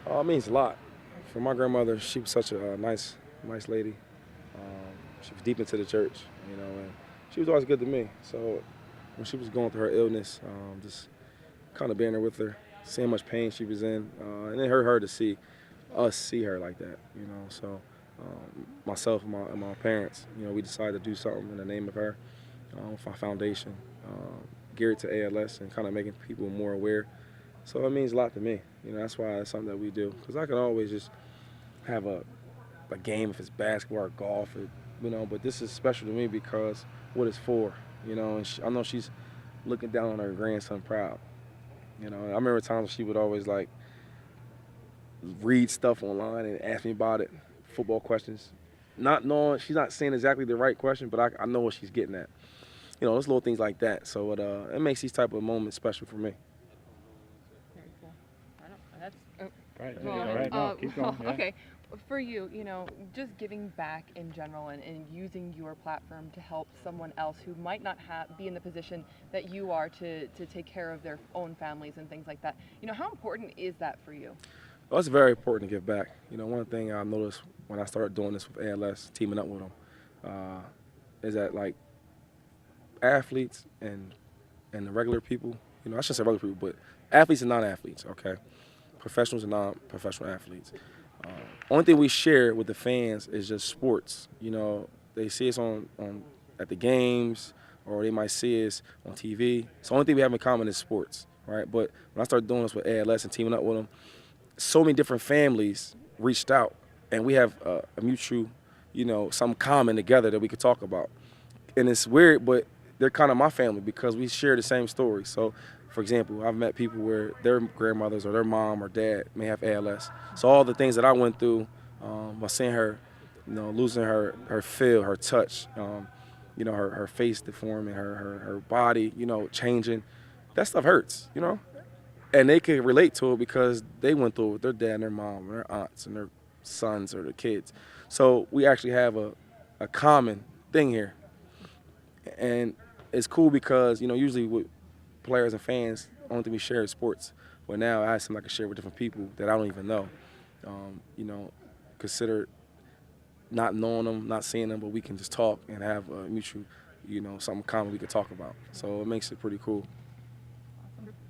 It means a lot. For my grandmother, she was such a nice lady. She was deep into the church, and she was always good to me. So when she was going through her illness, just kind of being there with her, seeing how much pain she was in, and it hurt her to see us see her like that. So myself and my parents, we decided to do something in the name of her with our foundation, geared to ALS and kind of making people more aware. So it means a lot to me. That's why it's something that we do. Because I can always just have a game if it's basketball or golf, but this is special to me because what it's for, and I know she's looking down on her grandson proud. I remember times she would always like read stuff online and ask me about it, football questions, not knowing she's not saying exactly the right question, but I know what she's getting at. Those little things like that. So it makes these type of moments special for me. Very cool. I don't. That's. Oh. Right. Well, Yeah, right. No, keep going. Yeah. Okay. For you, just giving back in general and using your platform to help someone else who might not be in the position that you are to take care of their own families and things like that. How important is that for you? Well, it's very important to give back. One thing I noticed when I started doing this with ALS, teaming up with them, is that like athletes and the regular people, I shouldn't say regular people, but athletes and non-athletes, okay? Professionals and non-professional athletes. Only thing we share with the fans is just sports. They see us on at the games, or they might see us on TV. So the only thing we have in common is sports, right? But when I started doing this with ALS and teaming up with them, so many different families reached out, and we have a mutual, something common together that we could talk about. And it's weird, but they're kind of my family because we share the same story. So, for example, I've met people where their grandmothers or their mom or dad may have ALS. So all the things that I went through, by seeing her, losing her feel, her touch, her face deforming, her body, changing, that stuff hurts. And they can relate to it because they went through it with their dad and their mom and their aunts and their sons or their kids. So we actually have a common thing here. And it's cool because, usually with players and fans, only thing we share is sports. But now I have something I can share with different people that I don't even know. Consider not knowing them, not seeing them, but we can just talk and have a mutual, something common we could talk about. So it makes it pretty cool.